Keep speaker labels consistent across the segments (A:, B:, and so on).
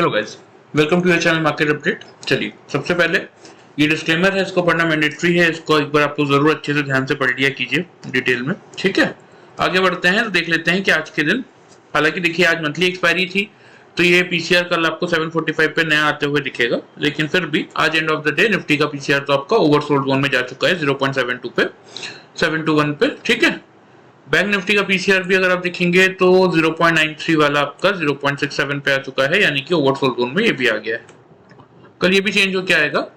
A: Hello guys, welcome to your channel market update. चलिए, सबसे पहले ये डिस्क्लेमर है, इसको पढ़ना मैंडेटरी है। इसको एक बार आपको जरूर अच्छे से ध्यान से पढ़ लिया कीजिए डिटेल में, ठीक है। आगे बढ़ते हैं तो देख लेते हैं कि आज के दिन, हालांकि देखिए आज मंथली एक्सपायरी थी तो ये पीसीआर कल आपको 745 पे नया आते हुए दिखेगा, लेकिन फिर भी आज end of the day Nifty का पीसीआर तो आपका ओवरसोल्ड जोन में जा चुका है 0.72 पे 721 पे, ठीक है। बैंक निफ्टी का पीसीआर भी अगर आप देखेंगे तो 0.93 वाला आपका 0.67 पे आ चुका है, यानी कि ओवरसोल्ड जोन में ये भी आ गया है। कल ये भी चेंज होकर आएगा।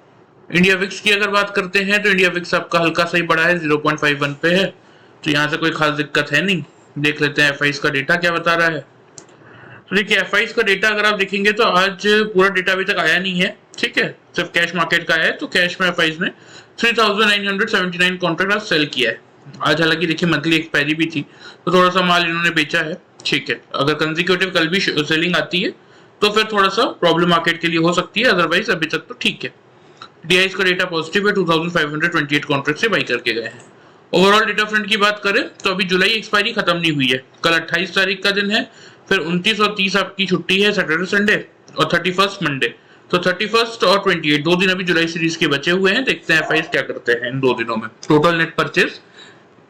A: इंडिया विक्स की अगर बात करते हैं तो इंडिया विक्स आपका हल्का सा ही बड़ा है, 0.51 पे है, तो यहाँ से कोई खास दिक्कत है नहीं। देख लेते हैं एफआईज का डेटा क्या बता रहा है। तो देखिए एफआईज का डेटा अगर आप देखेंगे तो आज पूरा डेटा अभी तक आया नहीं है, ठीक है, सिर्फ कैश मार्केट का आया है। तो कैश में एफआईज ने 3979 कॉन्ट्रैक्ट आज सेल किया है। आज हालांकि देखिए मंथली एक्सपायरी भी थी तो थोड़ा सा माल इन्होंने बेचा है, ठीक है। अगर कंसेक्यूटिव कल भी सेलिंग आती है तो फिर थोड़ा सा प्रॉब्लम मार्केट के लिए हो सकती है, अदरवाइज अभी तक तो ठीक है। डीआईज का डेटा पॉजिटिव है, 2528 कॉन्ट्रैक्ट से बाई करके गए हैं। ओवरऑल डेटा फ्रंट की बात करें तो अभी जुलाई एक्सपायरी खत्म नहीं हुई है, कल 28 तारीख का दिन है, फिर 29 और 30 आपकी छुट्टी है, सैटरडे संडे, और 31 मंडे। तो 31 और 28 दो दिन अभी जुलाई सीरीज के बचे हुए हैं। देखते हैं एफआईज क्या करते हैं इन 2 दिनों में, टोटल नेट परचेज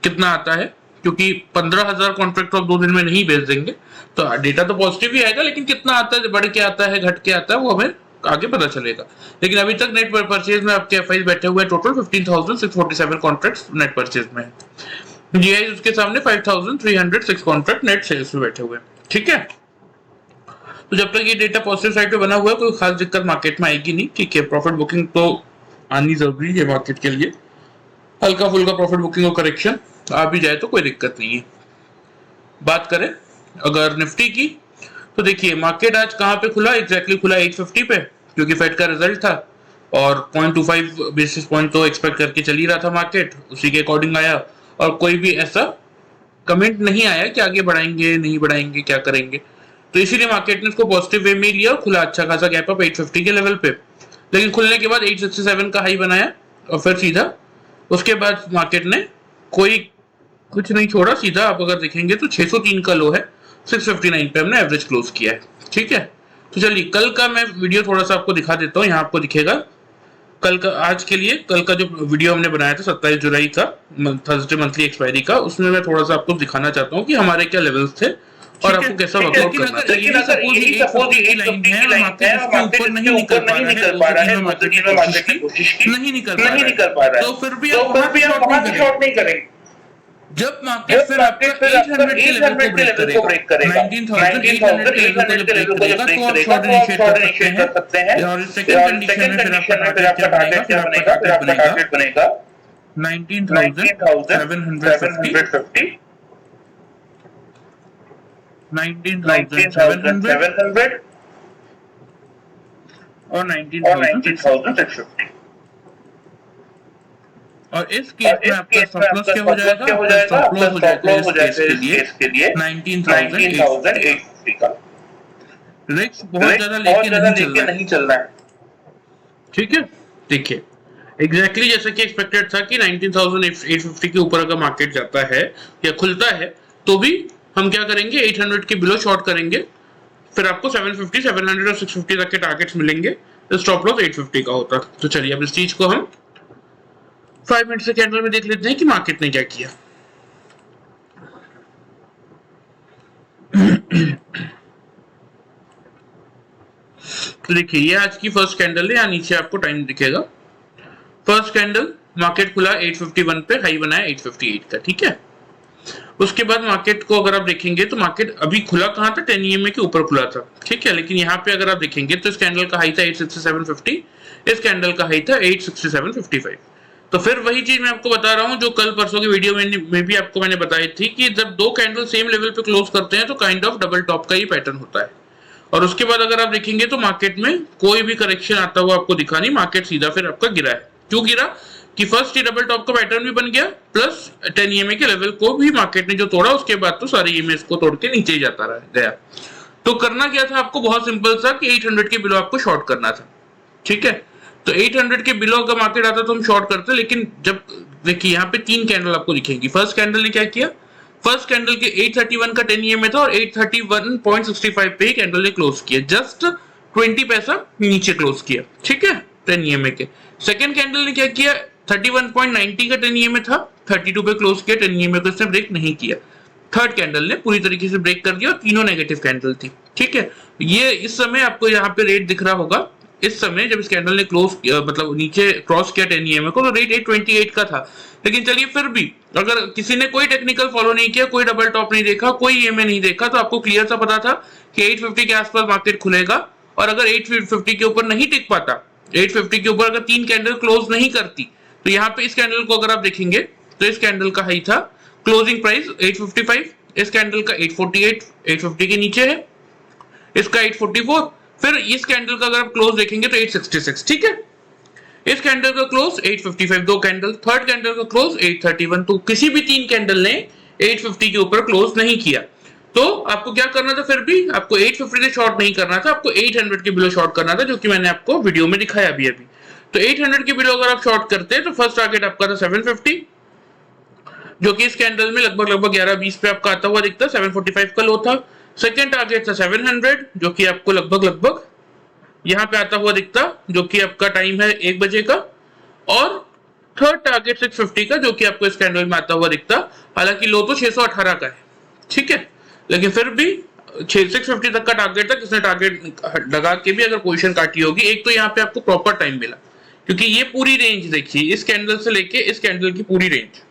A: कितना आता है, क्योंकि 15,000 कॉन्ट्रैक्ट आप 2 दिन में नहीं बेच देंगे तो डेटा तो पॉजिटिव ही आएगा, लेकिन कितना आता है, बढ़ के आता है, घट के आता है, वो हमें आगे पता चलेगा। लेकिन अभी तक नेट परचेज में आपके एफआईज बैठे हुए हैं टोटल 15,647 कॉन्ट्रैक्ट्स नेट परचेज में। जीआई उसके सामने 5,306 कॉन्ट्रैक्ट नेट सेल्स में बैठे हुए हैं, ठीक है। तो जब तक ये डेटा पॉजिटिव साइड पे बना हुआ है कोई खास दिक्कत मार्केट में आएगी नहीं, ठीक है। प्रॉफिट बुकिंग तो आनी जरूरी है मार्केट के लिए, हल्का फुल्का प्रॉफिट बुकिंग और करेक्शन आ भी जाए तो कोई दिक्कत नहीं है। बात करें अगर निफ्टी की तो देखिए मार्केट आज कहां पे खुला, एग्जैक्टली खुला 850 पे, क्योंकि फेड का रिजल्ट था और 0.25 बेसिस पॉइंट तो एक्सपेक्ट करके चल ही रहा था मार्केट, उसी के अकॉर्डिंग आया। और कोई भी ऐसा कमेंट नहीं आया कि आगे बढ़ाएंगे नहीं बढ़ाएंगे क्या करेंगे, तो इसीलिए मार्केट ने इसको पॉजिटिव वे में लिया और खुला अच्छा खासा गैप अप 850 के लेवल पे। लेकिन खुलने के बाद 867 का हाई बनाया और फिर सीधा उसके बाद मार्केट ने कोई कुछ नहीं छोड़ा, सीधा आप अगर देखेंगे तो 603 का लो है, 659 पे हमने एवरेज क्लोज किया है, ठीक है। तो चलिए कल का मैं वीडियो थोड़ा सा आपको दिखा देता हूँ, यहाँ आपको दिखेगा कल का। आज के लिए कल का जो वीडियो हमने बनाया था 27 जुलाई का, थर्सडे मंथली एक्सपायरी का, उसमें मैं थोड़ा सा आपको दिखाना चाहता हूँ कि हमारे क्या लेवल्स थे और आपको कैसा वर्कआउट करना है। लेकिन अगर यही सपोज एक लाइन है और मार्केट उसके ऊपर नहीं निकल पा रहा है, मार्केट की कोशिश नहीं निकल पा रहा है, तो फिर भी आप वहां से शॉर्ट नहीं करेंगे। जब मार्केट फिर आपका 800 के लेवल को ब्रेक करेगा, 19,800 के लेवल को ब्रेक करेगा तो आप शॉर्ट इनिशिएट कर सकते हैं। और सेकंड कंडीशन में फिर आपका टारगेट क्या बनेगा, फिर आपका टारगेट बनेगा 19,750 19,700 और 19,650। और इस केस में आपका स्टॉप लॉस क्या हो जाएगा, स्टॉप लॉस हो जाएगा इस केस के लिए 19,850 का। रिस्क बहुत ज्यादा लेके नहीं चल रहा है, ठीक है। देखिए एग्जैक्टली जैसा कि एक्सपेक्टेड था कि 19,850 के ऊपर अगर मार्केट जाता है या खुलता है तो भी हम क्या करेंगे, 800 के बिलो शॉर्ट करेंगे, फिर आपको 750, 700 और 650 तक के टारगेट्स मिलेंगे, तो स्टॉप लॉस 850 का होता। तो चलिए अब इस चीज को हम 5 मिनट से कैंडल में देख लेते हैं कि मार्केट ने क्या किया। तो देखिए ये आज की फर्स्ट कैंडल है, यहाँ नीचे आपको टाइम दिखेगा। फर्स्ट कैंडल मार्केट खुला 851 पे, हाई बनाया 858 का, ठीक है। उसके बाद मार्केट को अगर आप देखेंगे तो मार्केट अभी खुला कहां था, 10 EMA के ऊपर खुला था, ठीक है। लेकिन यहाँ पे अगर आप देखेंगे तो इस कैंडल का हाई था 867.50, इस कैंडल का हाई था 867.55। तो फिर वही चीज मैं आपको बता रहा हूं जो कल परसों की वीडियो में भी आपको मैंने बताई थी कि जब दो कैंडल सेम लेवल पे क्लोज करते हैं तो काइंड ऑफ डबल टॉप का ही पैटर्न होता है। और उसके बाद अगर आप देखेंगे तो मार्केट में कोई भी करेक्शन आता हुआ आपको दिखा नहीं, मार्केट सीधा फिर आपका गिरा है। क्यों गिरा कि फर्स्ट ही डबल टॉप का पैटर्न भी बन गया, प्लस 10 EMA के लेवल को भी मार्केट ने जो तोड़ा, उसके बाद तो सारे EMA को तोड़ के नीचे ही जाता रहा गया। तो करना क्या था आपको, बहुत सिंपल सा कि 800 के बिलो आपको शॉर्ट करना था, ठीक है। तो 800 के बिलो का मार्केट आता तो हम शॉर्ट करते, लेकिन जब देखिए यहाँ पे 3 कैंडल आपको दिखेंगी। फर्स्ट कैंडल ने क्या किया, फर्स्ट कैंडल के 831 का 10 EMA था और 831.65 पे कैंडल ने क्लोज किया, जस्ट 20 पैसा नीचे क्लोज किया, ठीक है 10 EMA के। सेकंड कैंडल ने क्या किया, 31.90 का 10 EMA था, 32 पे क्लोज किया, 10 EMA को इसने ब्रेक नहीं किया। थर्ड कैंडल ने पूरी तरीके से ब्रेक कर दिया और तीनों नेगेटिव कैंडल थी, ठीक है। ये इस समय आपको यहाँ पे रेट दिख रहा होगा, इस समय जब इस कैंडल ने क्लोज मतलब नीचे क्रॉस किया 10 EMA को, तो रेट 828 का था। लेकिन चलिए फिर भी अगर किसी ने कोई टेक्निकल फॉलो नहीं किया, कोई डबल टॉप नहीं देखा, कोई EMA नहीं देखा, तो आपको क्लियर सा पता था कि 850 के आसपास मार्केट खुलेगा। और अगर 850 के ऊपर नहीं टिक पाता, 850 के ऊपर अगर 3 कैंडल क्लोज नहीं करती, तो यहाँ पे इस कैंडल को अगर आप देखेंगे तो इस कैंडल का हाई था, क्लोजिंग प्राइस 855, इस कैंडल का 848, 850 के नीचे है, इसका 844, फिर इस कैंडल का अगर आप क्लोज देखेंगे तो 866, ठीक है। इस कैंडल का क्लोज 855, दो कैंडल, थर्ड कैंडल का क्लोज 831, तो किसी भी 3 कैंडल ने 850 के ऊपर क्लोज नहीं किया। तो आपको क्या करना था, फिर भी आपको 850 से शॉर्ट नहीं करना था, आपको 800 के बिलो शॉर्ट करना था, जो कि मैंने आपको वीडियो में दिखाया अभी। तो 800 के बिलो अगर आप शॉर्ट करते हैं तो फर्स्ट टारगेट आपका था 750, जो कि इस कैंडल में लगभग 11-20 पे आपका आता हुआ दिखता है, 745 का लो था। सेकंड टारगेट था 700, जो कि आपको लगभग यहाँ पे आता हुआ दिखता, जो कि आपका टाइम है 1 बजे का। और थर्ड टारगेट 650 का, जो कि आपको इस कैंडल में आता हुआ दिखता, हालांकि लो तो 618 का है, ठीक है, लेकिन फिर भी 650 तक का टारगेट था। किसने टारगेट लगा के भी अगर पोजीशन काटी होगी, एक तो यहाँ पे आपको प्रॉपर टाइम मिला, क्योंकि ये पूरी रेंज देखिए, इस कैंडल से लेके इस कैंडल की पूरी रेंज,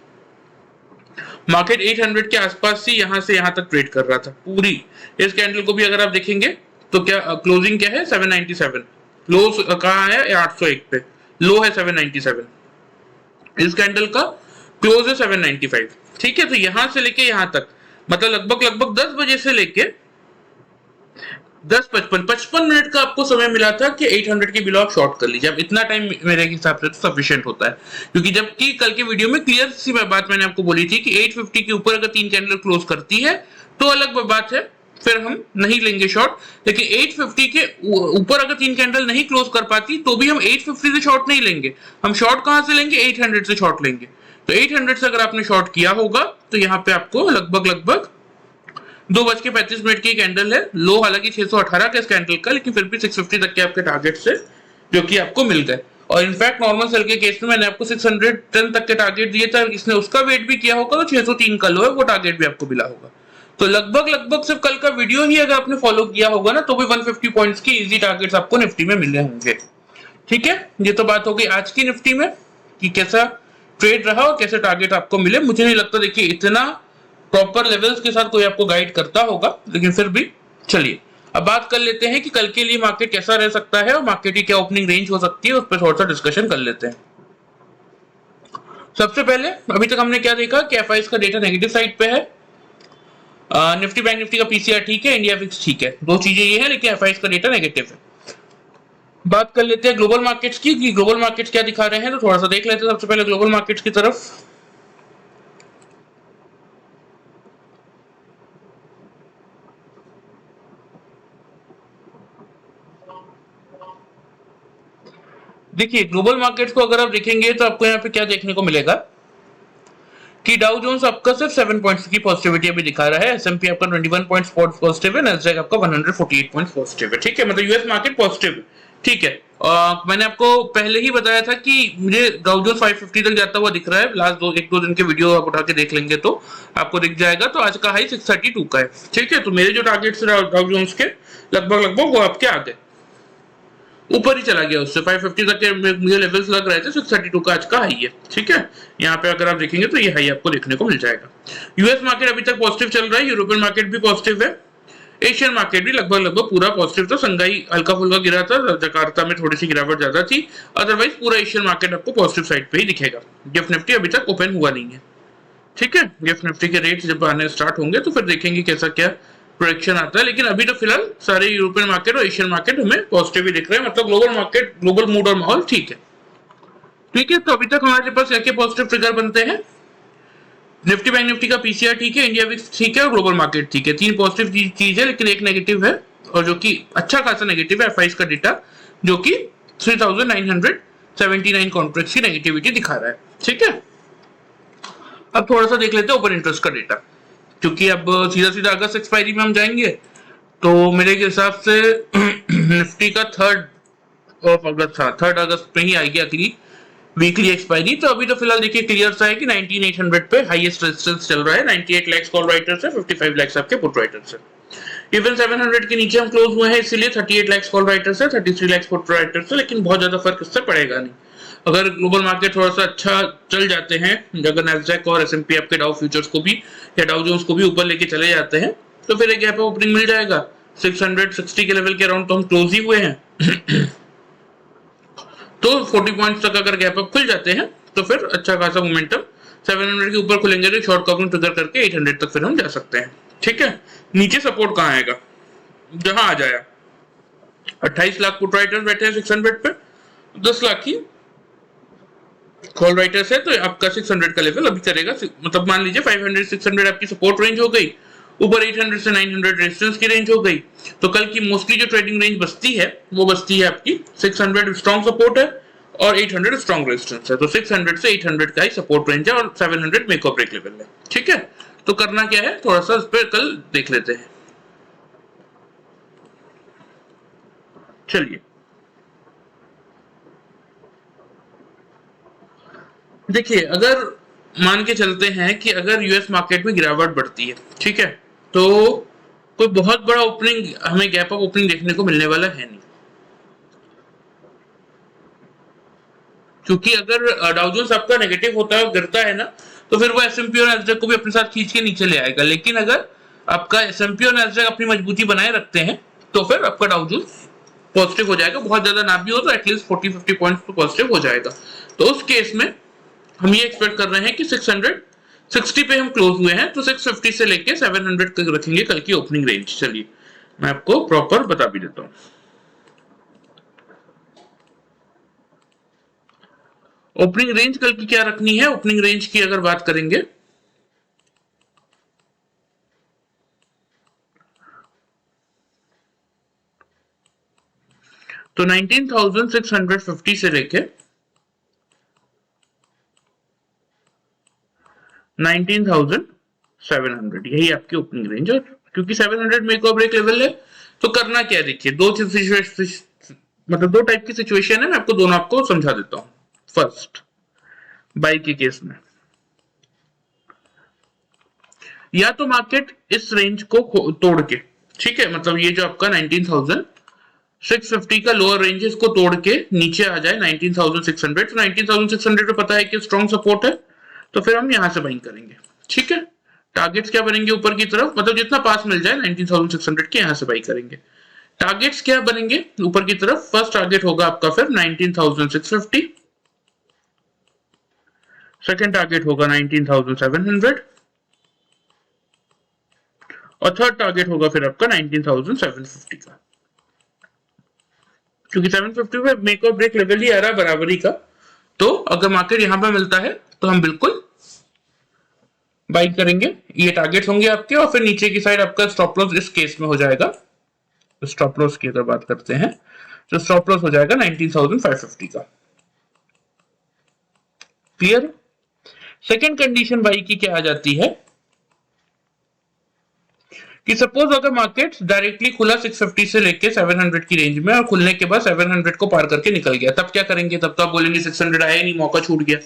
A: मार्केट 800 के आसपास ही यहाँ से यहाँ तक ट्रेड कर रहा था पूरी। इस कैंडल को भी अगर आप देखेंगे तो क्या क्लोजिंग क्या है, 797, लो कहाँ है 801 पे, लो है 797, इस कैंडल का क्लोज है 795, ठीक है। तो यहां से लेके यहां तक मतलब लगभग 10 बजे से लेके 55 मिनट का आपको समय मिला था कि 800 के बिलो आप शॉर्ट कर लीजिए। अब इतना टाइम मेरे हिसाब से तो सफिशिएंट होता है, क्योंकि जबकि कल के वीडियो में क्लियर सी बात मैंने आपको बोली थी कि 850 के ऊपर अगर 3 कैंडल क्लोज करती है तो अलग बात है, फिर हम नहीं लेंगे शॉर्ट। लेकिन 850 के ऊपर अगर 3 कैंडल नहीं क्लोज कर पाती तो भी हम 850 से शॉर्ट नहीं लेंगे, हम शॉर्ट कहां से लेंगे, 800 से शॉर्ट लेंगे। तो 800 से अगर आपने शॉर्ट किया होगा तो यहाँ पे आपको लगभग 2:35 की कैंडल है, लो हालांकि 618 का इस कैंडल का, लेकिन फिर भी 650 तक के आपके टारगेट से जो कि आपको मिल गए। और इनफैक्ट नॉर्मल सेल के केस में मैंने आपको 610 तक के टारगेट दिए थे, इसने उसका वेट भी किया होगा तो 603 का लो है, वो टारगेट भी आपको मिला होगा। तो लगभग सिर्फ कल का वीडियो ही अगर आपने फॉलो किया होगा ना, तो भी 150 पॉइंट्स की इजी टारगेट्स आपको निफ्टी में मिले होंगे, ठीक है। ये तो बात हो गई आज की निफ्टी में कि कैसा ट्रेड रहा और कैसे टारगेट आपको मिले। मुझे नहीं लगता देखिए इतना प्रॉपर लेवल्स के साथ कोई आपको गाइड करता होगा, लेकिन फिर भी चलिए अब बात कर लेते हैं कि कल के लिए मार्केट कैसा रह सकता है और मार्केट की क्या ओपनिंग रेंज हो सकती है, उस पर थोड़ा सा डिस्कशन कर लेते हैं। सबसे पहले अभी तक हमने क्या देखा कि एफआईएस का डेटा नेगेटिव साइड पे है, निफ्टी बैंक निफ्टी का पीसीआर ठीक है, इंडिया फिक्स ठीक है, दो चीजें ये है, लेकिन एफआईएस का डेटा नेगेटिव है। बात कर लेते हैं ग्लोबल मार्केट्स की कि ग्लोबल मार्केट्स क्या दिखा रहे हैं, तो थोड़ा सा देख लेते हैं सबसे पहले ग्लोबल मार्केट्स की तरफ। देखिए ग्लोबल मार्केट्स को अगर आप देखेंगे तो आपको यहाँ पे क्या देखने को मिलेगा कि डाउ जोन्स आपका सिर्फ 7 पॉइंट्स की पॉजिटिविटी अभी दिखा रहा है, एसएमपी आपका 21 पॉइंट्स पॉजिटिव है, नैस्डैक आपका 148 पॉइंट्स पॉजिटिव है, ठीक है, मतलब यूएस मार्केट पॉजिटिव, ठीक है। मैंने आपको पहले ही बताया था कि मुझे डाउ जोन्स 550 तक जाता हुआ दिख रहा है, लास्ट 1-2 दिन के वीडियो आप उठा के देख लेंगे तो आपको दिख जाएगा। तो आज का हाई 632 का है, ठीक है। तो मेरे जो टारगेट्स डाउ जोन्स के लगभग वो आपके आ गए, ऊपर ही चला गया, उससे 550 तक के मुझे लेवल्स लग रहे थे, 632 का आज का हाई है, ठीक है। यहाँ पे अगर आप देखेंगे तो ये हाई आपको देखने को मिल जाएगा। यूएस मार्केट अभी तक पॉजिटिव चल रहा है, यूरोपियन मार्केट भी पॉजिटिव है, एशियन मार्केट भी लगभग पूरा पॉजिटिव था, संघाई हल्का फुल्का गिरा था, जकार्ता में थोड़ी सी गिरावट ज्यादा थी, अदरवाइज पूरा एशियन मार्केट आपको पॉजिटिव साइड पे ही दिखेगा। गिफ्ट निफ्टी अभी तक ओपन हुआ नहीं है, ठीक है। गिफ्ट निफ्टी के रेट जब आने स्टार्ट होंगे तो फिर देखेंगे कैसा क्या प्रोडक्शन आता है, लेकिन अभी तो फिलहाल सारे यूरोपियन मार्केट और एशियन मार्केट हमें पॉजिटिव ही दिख रहे हैं, मतलब ग्लोबल मार्केट, ग्लोबल मूड और माहौल ठीक है, ठीक है। तो अभी तक हमारे पास क्या पॉजिटिव ट्रिगर बनते हैं, निफ्टी बैंक निफ्टी का पीसीआर ठीक है, इंडिया विक्स ठीक है और ग्लोबल मार्केट ठीक है। 3 पॉजिटिव चीज है, लेकिन एक नेगेटिव है, और जो कि अच्छा खासा नेगेटिव है, एफआईएस का डेटा जो कि 3979 कॉन्ट्रैक्ट्स की नेगेटिविटी दिखा रहा है, ठीक है। अब थोड़ा सा देख लेते हैं ओपन इंटरेस्ट का डेटा, क्योंकि अब सीधा अगस्त एक्सपायरी में हम जाएंगे, तो मेरे हिसाब से निफ्टी का 3 अगस्त में ही आएगी अगली वीकली एक्सपायरी। तो अभी तो फिलहाल देखिए क्लियर सा है कि 19800 पे हाईएस्ट रेजिस्टेंस चल रहा है। 98 लाख कॉल राइटर्स है, 55 लाख आपके पुट राइटर्स है। इवन 700 के नीचे हम क्लोज हुए हैं, इसीलिए 38 लाख कॉल राइटर्स है, 33 लाख पुट राइटर्स है, लेकिन बहुत ज्यादा फर्क इससे पड़ेगा नहीं। अगर ग्लोबल मार्केट थोड़ा सा अच्छा चल जाते हैं, अगर नैस्डैक और एसएनपी आपके डाउ फ्यूचर्स को भी या डाउ जोन्स को भी ऊपर लेके चले जाते हैं, तो फिर एक गैप ओपनिंग मिल जाएगा। 660 के लेवल के अराउंड तो हम क्लोज ही हुए हैं। तो 40 पॉइंट्स तक अगर गैप अप खुल जाते हैं तो फिर अच्छा खासा मोमेंटम 700 के ऊपर खुलेंगे तो शॉर्ट कवरिंग ट्रिगर करके 800 तक फिर हम जा सकते हैं। ठीक है, नीचे सपोर्ट कहाँ आएगा, जहां आ जाए 28 लाख पुट राइटर्स बैठे हैं 600 पे, 10 लाख की कॉल राइटर्स है, तो आपका 600 का लेवल अभी करेगा। मतलब मान लीजिए 500 600 आपकी सपोर्ट रेंज हो गई, ऊपर 800 से 900 रेजिस्टेंस की रेंज हो गई। तो कल की मोस्टली जो ट्रेडिंग रेंज बचती है वो बचती है आपकी 600 स्ट्रॉन्ग सपोर्ट है और 800 स्ट्रॉन्ग रेजिस्टेंस है। तो 600 से 800 का ही सपोर्ट रेंज है और 700 मेक और ब्रेक लेवल है। ठीक है, तो करना क्या है, थोड़ा सा इस पर कल देख लेते हैं। चलिए देखिए, अगर मान के चलते हैं कि अगर यूएस मार्केट में गिरावट बढ़ती है, ठीक है, तो कोई बहुत बड़ा ओपनिंग हमें गैप अप ओपनिंग देखने को मिलने वाला है नहीं, क्योंकि अगर डाउ जोन्स आपका नेगेटिव होता है, गिरता है ना, तो फिर वो एसएमपी और नैस्डैक को भी अपने साथ खींच के नीचे ले आएगा। लेकिन अगर आपका एसएमपी और नैस्डैक अपनी मजबूती बनाए रखते हैं तो फिर आपका डाउ जोन्स पॉजिटिव हो जाएगा। बहुत ज्यादा ना भी हो तो एटलीस्ट 40-50 पॉइंट्स तो पॉजिटिव हो जाएगा। तो उस केस में हम ये एक्सपेक्ट कर रहे हैं कि 660 पे हम क्लोज हुए हैं, तो 650 से लेके 700 तक रखेंगे कल की ओपनिंग रेंज। चलिए मैं आपको प्रॉपर बता भी देता हूँ। ओपनिंग रेंज कल की क्या रखनी है, ओपनिंग रेंज की अगर बात करेंगे तो 19,650 से लेके 19,700 यही आपकी ओपनिंग रेंज है। क्योंकि 700 मेक और ब्रेक लेवल है, तो करना क्या है, देखिए दो टाइप की सिचुएशन है, मैं आपको दोनों आपको समझा देता हूं। फर्स्ट, बाई के केस में या तो मार्केट इस रेंज को तोड़ के, ठीक है, मतलब ये जो आपका 19,650 का लोअर रेंज है, इसको तोड़ के नीचे आ जाए 19,600। तो 19,600 पे पता है कि स्ट्रॉन्ग सपोर्ट है, तो फिर हम यहां से बाइंग करेंगे। ठीक है, टारगेट्स क्या बनेंगे ऊपर की तरफ, मतलब जितना पास मिल जाए 19,600 के, यहां से बाई करेंगे। टारगेट्स क्या बनेंगे ऊपर की तरफ, फर्स्ट टारगेट होगा आपका फिर 19,650, सेकेंड टारगेट होगा 19,700 और थर्ड टारगेट होगा फिर आपका 19,750 का। क्योंकि 750 पे मेक और ब्रेक लेवल ही आ रहा है बराबरी का, तो अगर मार्केट यहां पर मिलता है तो हम बिल्कुल बाई करेंगे। ये टारगेट्स होंगे आपके, और फिर नीचे की साइड आपका स्टॉप लॉस इस केस में हो जाएगा। स्टॉप लॉस की अगर बात करते हैं तो स्टॉप लॉस हो जाएगा 19,550 का। क्लियर। सेकेंड कंडीशन बाई की क्या आ जाती है कि सपोज अगर मार्केट डायरेक्टली खुला 650 से लेके 700 की रेंज में और खुलने के बाद 700 को पार करके निकल गया, तब क्या करेंगे, तब तो आप बोलेंगे 600 आया नहीं, मौका छूट गया।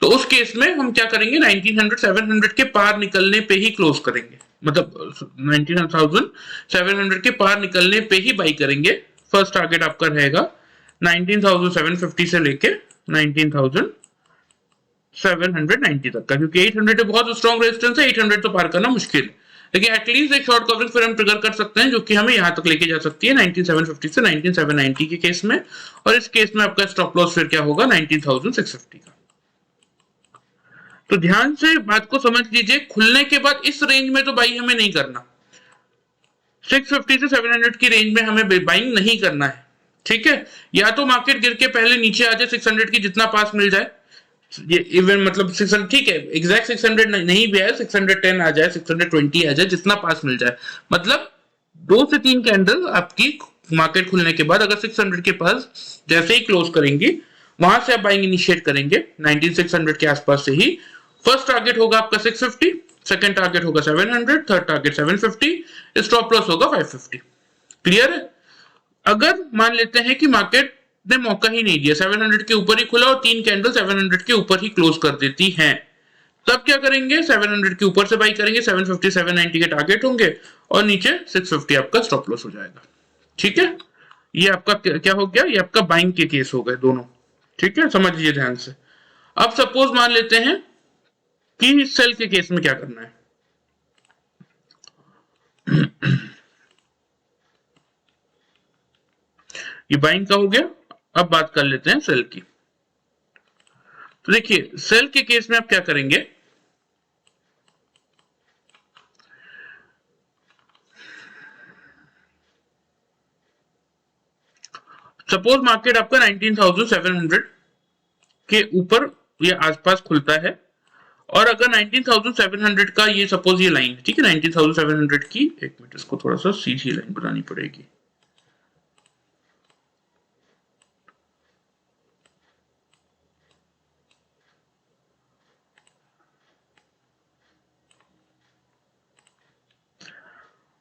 A: तो उस केस में हम क्या करेंगे, 1900 700 के पार निकलने पे ही क्लोज करेंगे, मतलब 19,700 के पार निकलने पे ही बाई करेंगे। फर्स्ट टारगेट आपका रहेगा 19,750 से लेके 19,790 तक का, क्योंकि 800 बहुत स्ट्रॉन्ग रेजिस्टेंस है, 800 तो पार करना मुश्किल है, लेकिन एटलीस्ट एक शॉर्ट कवरिंग फिर हम ट्रिगर कर सकते हैं जो कि हमें यहां तक लेके जा सकती है 19,750 से 19,790 के केस में। और इस केस में आपका स्टॉप लॉस फिर क्या होगा 19,650 का। तो ध्यान से बात को समझ लीजिए, खुलने के बाद इस रेंज में तो बाई हमें नहीं करना, 650 से 700 की रेंज में हमें बाइंग नहीं करना है। ठीक है, या तो मार्केट गिर के पहले नीचे आ जाए 600 की, जितना पास मिल जाए, ये इवन मतलब 600, ठीक है, एग्जैक्ट 600 नहीं भी है, 610 आ जाए, 620 आ जाए, जितना पास मिल जाए, मतलब 2 से 3 कैंडल आपकी मार्केट खुलने के बाद अगर 600 के पास जैसे ही क्लोज करेंगी, वहां से आप बाइंग इनिशिएट करेंगे 19,600 के आसपास से ही। फर्स्ट टारगेट होगा आपका 650, सेकंड टारगेट होगा 700, थर्ड टारगेट 750, स्टॉप लॉस होगा 550। क्लियर है। अगर मान लेते हैं कि मार्केट ने मौका ही नहीं दिया, 700 के ऊपर ही खुला और 3 कैंडल 700 के ऊपर ही क्लोज कर देती हैं, तब क्या करेंगे, 700 के ऊपर से बाई करेंगे, 750 790 के टारगेट होंगे और नीचे 650 आपका स्टॉप लॉस हो जाएगा। ठीक है, ये आपका क्या हो गया, ये आपका बाइंग के केस हो गए दोनों। ठीक है, समझ लीजिए ध्यान से। अब सपोज मान लेते हैं कि सेल के केस में क्या करना है। ये बाइंग का हो गया। अब बात कर लेते हैं सेल की। तो देखिए सेल के केस में आप क्या करेंगे, सपोज मार्केट आपका 19,700 के ऊपर या आसपास खुलता है और अगर 19,700 का ये सपोज ये लाइन, ठीक है, 19,700 की, एक मिनट इसको थोड़ा सा सीधी लाइन बनानी पड़ेगी।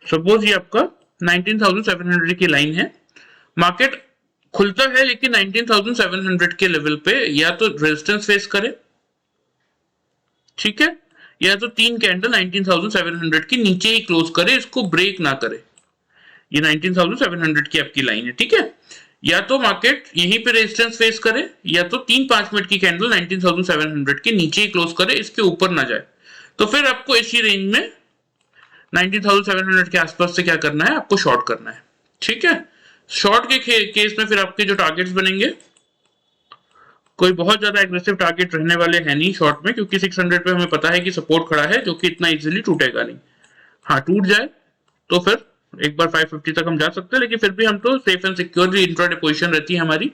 A: सपोज ये आपका 19,700 की लाइन है, मार्केट खुलता है लेकिन 19,700 के लेवल पे या तो रेजिस्टेंस फेस करे, ठीक है, या तो 3 कैंडल 19,700 की नीचे ही क्लोज करे, इसको ब्रेक ना करे। ये 19,700 की आपकी लाइन है, ठीक है, या तो मार्केट यहीं पे रेजिस्टेंस फेस करे या तो 3-5 मिनट की कैंडल 19,700 के नीचे ही क्लोज करे, इसके ऊपर ना जाए। तो फिर आपको इसी रेंज में 19,700 के आसपास से क्या करना है, आपको शॉर्ट करना है। ठीक है, शॉर्ट के केस में फिर आपके जो टारगेट्स बनेंगे, कोई बहुत ज्यादा एग्रेसिव टारगेट रहने वाले हैं नहीं शॉर्ट में, क्योंकि 600 पे हमें पता है कि सपोर्ट खड़ा है जो कि इतना इजीली टूटेगा नहीं। हाँ, टूट जाए तो फिर एक बार 550 तक हम जा सकते हैं, लेकिन फिर भी हम तो safe and securely intraday position रहती है हमारी।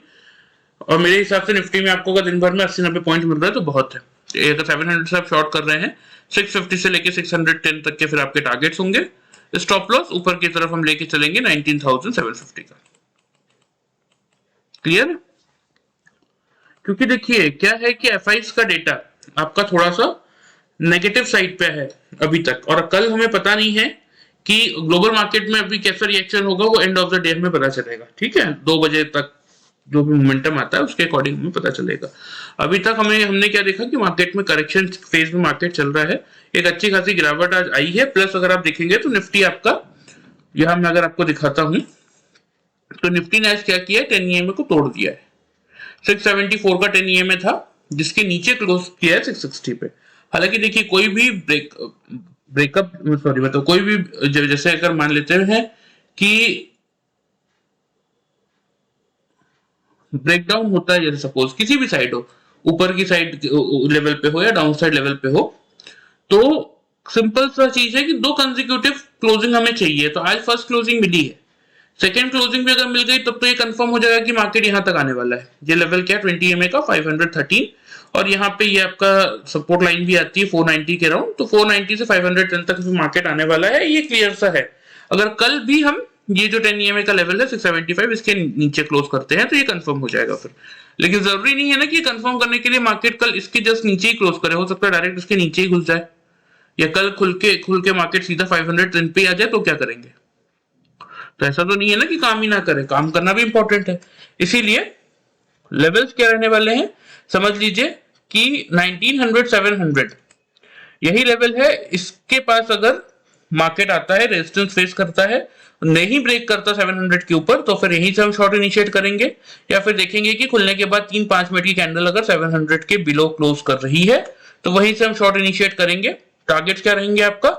A: और मेरे हिसाब से निफ्टी में आपको अगर दिन भर में 80-90 पॉइंट मिल रहा है तो बहुत है। अगर 700 से आप शॉर्ट कर रहे हैं, 650 से लेके 610 तक के फिर आपके टारगेट्स होंगे। स्टॉप लॉस ऊपर की तरफ हम लेके चलेंगे 19,750 का। क्लियर? क्योंकि देखिए क्या है कि एफआईज का डेटा आपका थोड़ा सा नेगेटिव साइड पे है अभी तक, और कल हमें पता नहीं है कि ग्लोबल मार्केट में अभी कैसा रिएक्शन होगा, वो एंड ऑफ द डे में पता चलेगा। ठीक है, 2 बजे तक जो भी मोमेंटम आता है उसके अकॉर्डिंग हमें पता चलेगा। अभी तक हमने क्या देखा कि मार्केट में करेक्शन फेज में मार्केट चल रहा है, एक अच्छी खासी गिरावट आज आई है। प्लस अगर आप देखेंगे तो निफ्टी आपका, यहां मैं अगर आपको दिखाता हूं तो निफ्टी ने आज क्या किया, 10 EMA को तोड़ दिया है। 674 का 10 EMA था जिसके नीचे क्लोज किया है 660 पे। हालांकि देखिए कोई भी ब्रेकअप सॉरी मतलब कोई भी जैसे अगर मान लेते हैं कि ब्रेकडाउन होता है, जैसे सपोज किसी भी साइड हो, ऊपर की साइड लेवल पे हो या डाउन साइड लेवल पे हो, तो सिंपल सा चीज है कि 2 कंसेक्यूटिव क्लोजिंग हमें चाहिए। तो आज फर्स्ट क्लोजिंग मिली है, सेकेंड क्लोजिंग भी अगर मिल गई तब तो ये कंफर्म हो जाएगा कि मार्केट यहां तक आने वाला है। ये लेवल क्या है, 20 EMA का 513, और यहाँ पे ये आपका सपोर्ट लाइन भी आती है 490 के राउंड। तो 490 से 510 तक मार्केट आने वाला है, ये क्लियर सा है। अगर कल भी हम ये जो 10 EMA का लेवल है 675 इसके नीचे क्लोज करते हैं तो ये कंफर्म हो जाएगा फिर। लेकिन जरूरी नहीं है ना कि कंफर्म करने के लिए मार्केट कल इसके जस्ट नीचे ही क्लोज करे, हो सकता है डायरेक्ट इसके नीचे ही घुस जाए, या कल खुल के मार्केट सीधा 510 पे आ जाए, तो क्या करेंगे? तो ऐसा तो नहीं है ना कि काम ही ना करें, काम करना भी इंपॉर्टेंट है। इसीलिए लेवल्स क्या रहने वाले हैं, समझ लीजिए कि 1900 700 यही लेवल है। इसके पास अगर मार्केट आता है, रेजिस्टेंस फेस करता है, नहीं ब्रेक करता 700 के ऊपर, तो फिर यहीं से हम शॉर्ट इनिशिएट करेंगे, या फिर देखेंगे कि खुलने के बाद 3-5 मिनट की कैंडल अगर 700 के बिलो क्लोज कर रही है तो वहीं से हम शॉर्ट इनिशिएट करेंगे। टारगेट्स क्या रहेंगे आपका,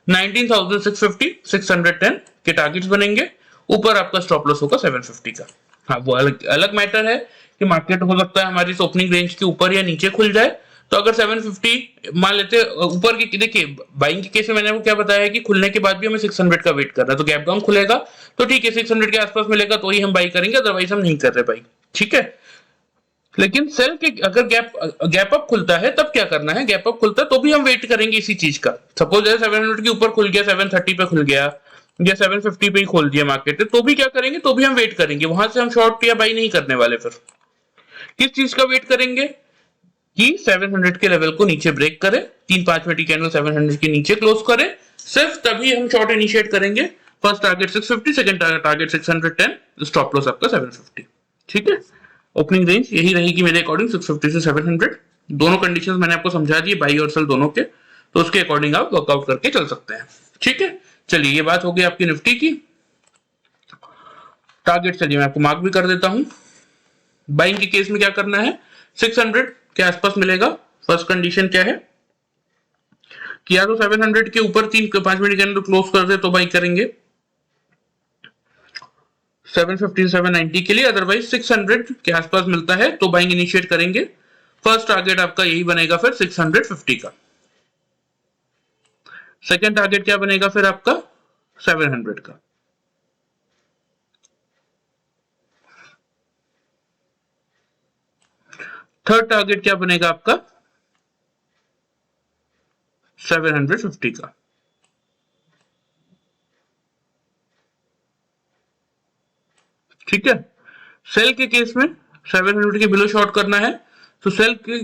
A: 19,650 610 के टारगेट्स बनेंगे। ऊपर आपका स्टॉप लॉस होगा 750 का। हाँ, वो अलग मैटर है कि मार्केट हो सकता है हमारी ओपनिंग रेंज के ऊपर या नीचे खुल जाए। तो अगर 750 मान लेते ऊपर की, देखिए बाइंग के केस में मैंने आपको क्या बताया कि खुलने के बाद भी हमें 600 का वेट करना है, तो गैप डाउन खुलेगा तो ठीक है, 600 के आसपास मिलेगा तो ही हम बाई करेंगे, अदरवाइज हम नहीं कर रहे बाई। ठीक है, लेकिन सेल के अगर गैप अप खुलता है तब क्या करना है, गैप अप खुलता है तो भी हम वेट करेंगे इसी चीज का। सपोज जैसे 700 के ऊपर खुल गया, 730 पे खुल गया या 750 पे ही खोल दिया मार्केट, तो भी क्या करेंगे, तो भी हम वेट करेंगे, वहां से हम शॉर्ट या बाई नहीं करने वाले। फिर किस चीज का वेट करेंगे कि 700 के लेवल को नीचे ब्रेक करे, 3-5 मिनट की कैंडल 700 के नीचे क्लोज करे, सिर्फ तभी हम शॉर्ट इनिशिएट करेंगे। First target 650, second target 610, stop loss आपका 750। ठीक है, ओपनिंग रेंज यही रहेगी मेरे अकॉर्डिंग 650 से 700। दोनों कंडीशंस मैंने आपको समझा दिए बाई और सेल दोनों के, तो उसके अकॉर्डिंग आप वर्कआउट करके चल सकते हैं। ठीक है, चलिए ये बात हो गई आपकी निफ्टी की। टारगेट चलिए मैं आपको मार्क भी कर देता हूं। बाइंग के केस में क्या करना है, 600 के आसपास मिलेगा। फर्स्ट कंडीशन क्या है कि या तो 700 के ऊपर 5 मिनट के अंदर क्लोज कर दे तो बाई करेंगे 750 790 के लिए, अदरवाइज 600 के आसपास मिलता है तो बाइंग इनिशिएट करेंगे। फर्स्ट टारगेट आपका यही बनेगा फिर 650 का। सेकंड टारगेट क्या बनेगा फिर आपका 700 का। थर्ड टारगेट क्या बनेगा आपका 750 का। ठीक है, सेल के केस में 700 के बिलो शॉर्ट करना है तो सेल की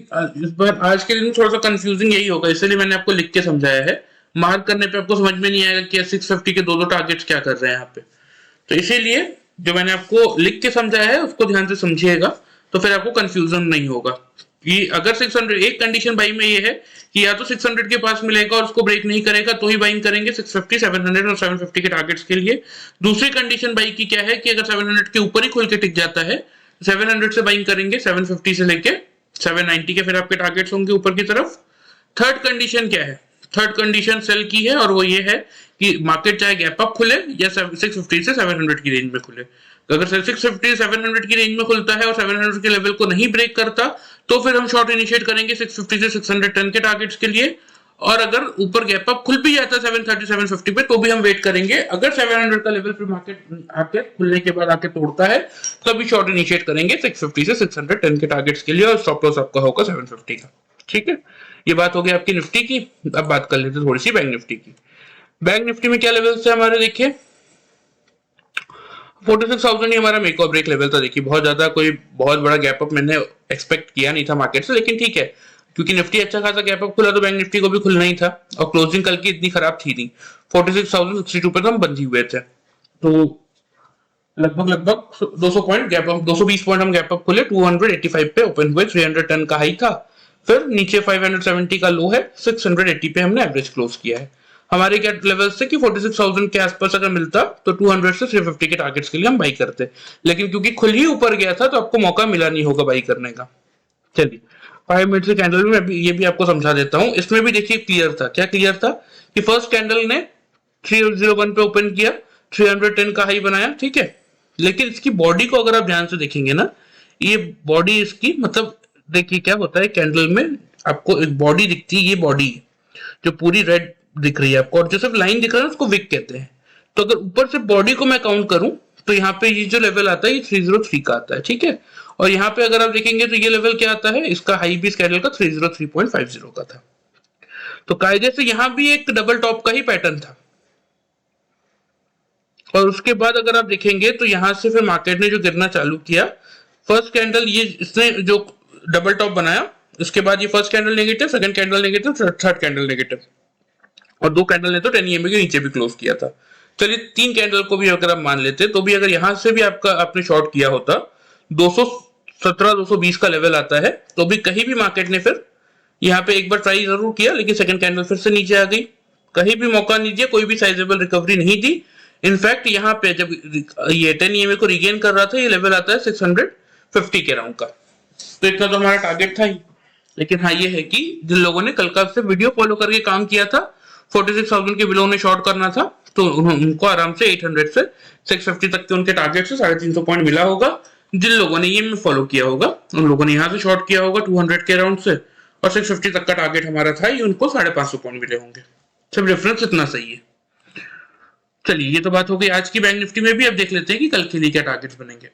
A: इस बार आज के दिन थोड़ा सा कंफ्यूजिंग यही होगा, इसलिए मैंने आपको लिख के समझाया है। मार्क करने पे आपको समझ में नहीं आएगा कि 650 के दो टारगेट्स क्या कर रहे हैं यहाँ पे, तो इसीलिए जो मैंने आपको लिख के समझाया है उसको ध्यान से समझिएगा, तो फिर आपको कंफ्यूजन नहीं होगा कि अगर 600 एक कंडीशन बाई में ये है कि या तो 600 के पास मिलेगा और उसको ब्रेक नहीं करेगा तो ही बाइंग करेंगे 650 700 और 750 के टारगेट्स के लिए। दूसरी कंडीशन बाई की क्या है कि अगर 700 के ऊपर ही खुल के टिक जाता है 700 से बाइंग करेंगे 750 से लेके 790 के फिर आपके टारगेट्स होंगे ऊपर की तरफ। थर्ड कंडीशन क्या है, थर्ड कंडीशन सेल की है और वो ये है कि मार्केट चाहे गैप अप खुले या 650 से 700 की रेंज में खुले, तो अगर 650 700 की रेंज में खुलता है और 700 के लेवल को नहीं ब्रेक करता तो फिर हम शॉर्ट इनिशिएट करेंगे 650 से 610 के टारगेट्स के लिए, और अगर ऊपर गैप अप खुल भी जाता है 730 750 पे तो भी हम वेट करेंगे। अगर 700 का लेवल फिर मार्केट आके खुलने के बाद आके तोड़ता है तभी शॉर्ट इनिशिएट करेंगे 650 से 610 के टारगेट्स के लिए और स्टॉप लॉस आपका होगा 750 का। ठीक है, ये बात हो गई आपकी निफ्टी की। अब बात कर लेते हैं थोड़ी सी बैंक निफ्टी की। बैंक निफ्टी में क्या लेवल्स है हमारे, देखिए 46,000 ही हमारा मेक और ब्रेक लेवल था। देखिए बहुत ज्यादा कोई बहुत बड़ा गैप अप मैंने एक्सपेक्ट किया नहीं था मार्केट से, लेकिन ठीक है क्योंकि निफ्टी अच्छा खासा गैप अप खुला तो बैंक निफ्टी को भी खुलना ही था और क्लोजिंग कल की इतनी खराब थी नहीं, 46,062 पे तो हम बंद ही हुए थे, तो लगभग 200 पॉइंट गैप अप 220 पॉइंट हम गैप अप खुले 285 पे ओपन हुए, 310 का हाई था, फिर नीचे 570 का लो है, 680 पे हमने एवरेज क्लोज किया है। हमारे क्या लेवल्स थे कि 46,000 के आसपास अगर मिलता तो 200 से 350 के टारगेट्स के लिए हम बाई करते, लेकिन क्योंकि खुल ही ऊपर गया था तो आपको मौका मिला नहीं होगा बाई करने का। चलिए 5 मिनट से कैंडल में ये भी आपको समझा देता हूँ। इसमें भी देखिए क्लियर था, क्या क्लियर था कि फर्स्ट कैंडल ने 301 पे ओपन किया, 310 का हाई बनाया, ठीक है, लेकिन इसकी बॉडी को अगर आप ध्यान से देखेंगे ना, ये बॉडी इसकी मतलब देखिए क्या होता है कैंडल में आपको एक बॉडी दिखती है, ये बॉडी जो पूरी रेड दिख रही है आपको और जो सिर्फ लाइन दिख रहा है उसको विक कहते हैं। तो अगर ऊपर से बॉडी को मैं काउंट करूं तो यहाँ पे ये जो लेवल आता है ये 303 का आता है, ठीक है, और यहाँ पे अगर आप देखेंगे तो ये लेवल क्या आता है, इसका हाई भी इस कैंडल का 303.50 का था, तो कायदे से यहाँ भी एक डबल टॉप का ही पैटर्न था। और उसके बाद अगर आप देखेंगे तो यहां से फिर मार्केट ने जो गिरना चालू किया, फर्स्ट कैंडल ये इसने जो डबल टॉप बनाया, उसके बाद ये first candle negative, second candle negative, third candle negative, और दो कैंडल ने तो 10 EMA के नीचे भी क्लोज किया था। चलिए 3 कैंडल को भी अगर आप मान लेते तो भी अगर यहां से भी आपने शॉर्ट किया होता 217 220 का लेवल आता है, तो भी कहीं भी मार्केट ने फिर यहाँ पे एक बार ट्राई जरूर किया, लेकिन सेकंड कैंडल फिर से नीचे आ गई, कहीं भी मौका नहीं दिया, कोई भी साइजेबल रिकवरी नहीं दी। इनफैक्ट यहाँ पे जब ये 10 EMA को रिगेन कर रहा था, ये लेवल आता है 650 के राउंड का, तो इतना तो हमारा टारगेट था ही। लेकिन हाँ ये है कि जिन लोगों ने कल का से वीडियो फॉलो करके काम किया था, 46,000 के बिलो ने शॉर्ट करना था, तो उनको आराम से 800 से 650 तक के उनके टारगेट से 350 पॉइंट मिला होगा। जिन लोगों ने ये फॉलो किया होगा उन लोगों ने यहाँ से शॉर्ट किया होगा 200 के राउंड से, और 650 तक का टारगेट हमारा था, ये उनको 550 पॉइंट मिले होंगे। सब डिफरेंस इतना सही है। चलिए ये तो बात हो गई आज की बैंक निफ्टी में भी। अब देख लेते हैं कि कल के लिए क्या टारगेट्स बनेंगे।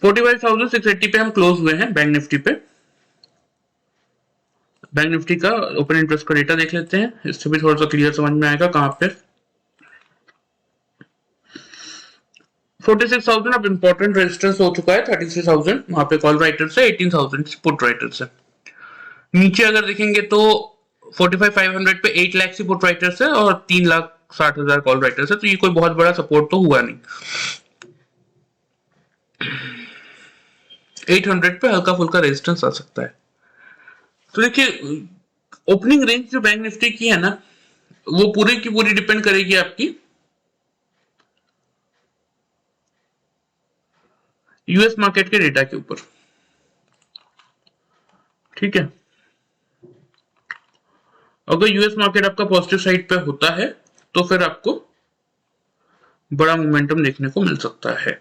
A: 45,680 पे हम क्लोज हुए हैं बैंक निफ्टी पे। बैंक निफ्टी का ओपन इंटरेस्ट का डेटा देख लेते हैं, इससे भी थोड़ा सा क्लियर समझ में आएगा कहां पे 46,000 अब इंपॉर्टेंट रेजिस्टेंस हो चुका है 33,000, वहां पे कॉल राइटर से 18,000 पुट राइटर से। नीचे अगर देखेंगे तो 45,500 पे 8 लाख सपोर्ट राइटर्स है और 3,60,000 कॉल राइटर्स है, तो ये कोई बहुत बड़ा सपोर्ट तो हुआ नहीं। 800 पे हल्का फुल्का रेजिस्टेंस आ सकता है। तो देखिए ओपनिंग रेंज जो बैंक निफ्टी की है ना, वो पूरी की पूरी डिपेंड करेगी आपकी यूएस मार्केट के डेटा के ऊपर, ठीक है। अगर यूएस मार्केट आपका पॉजिटिव साइड पे होता है तो फिर आपको बड़ा मोमेंटम देखने को मिल सकता है।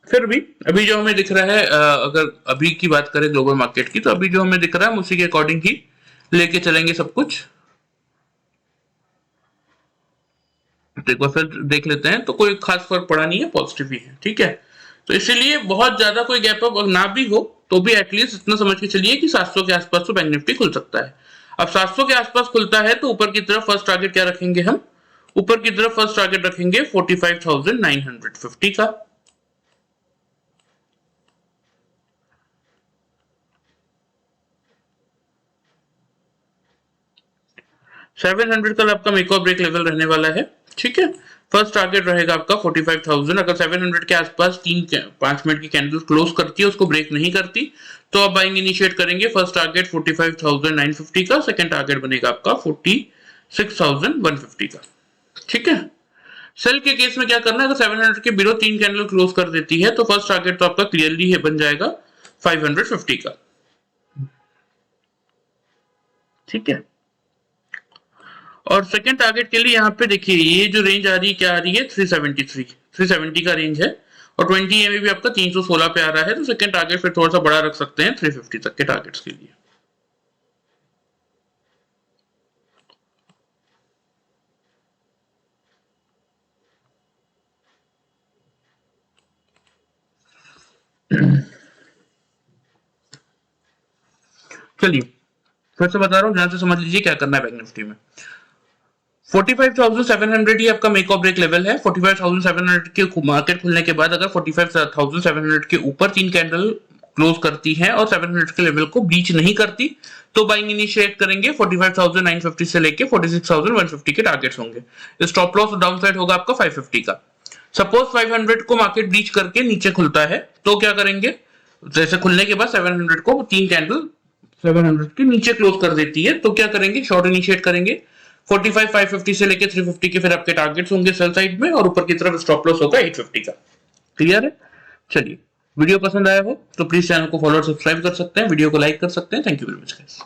A: फिर भी अभी जो हमें दिख रहा है, अगर अभी की बात करें ग्लोबल मार्केट की, तो अभी जो हमें दिख रहा है हम उसी के अकॉर्डिंग ही लेके चलेंगे सब कुछ। तो एक बार फिर देख लेते हैं, तो कोई खास फर्क पड़ा नहीं है, पॉजिटिव ही है, ठीक है। तो इसीलिए बहुत ज्यादा कोई गैप अप ना भी हो तो भी एटलीस्ट इतना समझ के चलिए कि 700 के आसपास तो बैंक निफ्टी खुल सकता है। अब 700 के आसपास खुलता है तो ऊपर की तरफ फर्स्ट टारगेट क्या रखेंगे हम? ऊपर की तरफ फर्स्ट टारगेट रखेंगे 45,950 का। $700 कल आपका मेक और ब्रेक लेवल रहने वाला है, ठीक है। फर्स्ट टारगेट रहेगा आपका 45,000। अगर 700 के आसपास 5 मिनट की कैंडल क्लोज करती है, उसको ब्रेक नहीं करती, तो आप बाइंग इनिशिएट करेंगे। फर्स्ट टारगेट 45,950 का, सेकंड टारगेट बनेगा आपका 46,150 का, ठीक है। सेल के केस में क्या करना है, अगर 700 के बिलो 3 कैंडल क्लोज कर देती है तो फर्स्ट टारगेट तो आपका क्लियरली बन जाएगा 550 का, ठीक है। और सेकंड टारगेट के लिए यहाँ पे देखिए ये जो रेंज आ रही है क्या आ रही है, 370 का रेंज है, और 20 EMA भी आपका 316 पे आ रहा है, तो सेकंड टारगेट फिर थोड़ा सा बड़ा रख सकते हैं 350 तक के टारगेट्स के लिए। चलिए फिर से बता रहा हूँ, ध्यान से समझ लीजिए क्या करना है बैंक निफ्टी में। 45,700 ही आपका मेक और ब्रेक लेवल है। 45,700 के मार्केट खुलने के बाद अगर 45,700 के ऊपर 3 कैंडल क्लोज करती है और 700 के लेवल को ब्रीच नहीं करती, तो बाइंग इनिशिएट करेंगे। 45,950 से लेके 46,150 के टारगेट्स होंगे। स्टॉप लॉस डाउन साइड होगा आपका 550 का। सपोज 500 को मार्केट ब्रीच करके नीचे खुलता है तो क्या करेंगे, जैसे खुलने के बाद 700 को 3 कैंडल 700 के नीचे क्लोज कर देती है, तो क्या करेंगे, शॉर्ट इनिशिएट करेंगे। 45,550 से लेके 350 के फिर आपके टारगेट्स होंगे सेल साइड में, और ऊपर की तरफ स्टॉप लॉस होगा 850 का। क्लियर है? चलिए वीडियो पसंद आया हो तो प्लीज चैनल को फॉलो और सब्सक्राइब कर सकते हैं, वीडियो को लाइक कर सकते हैं। Thank you very much guys.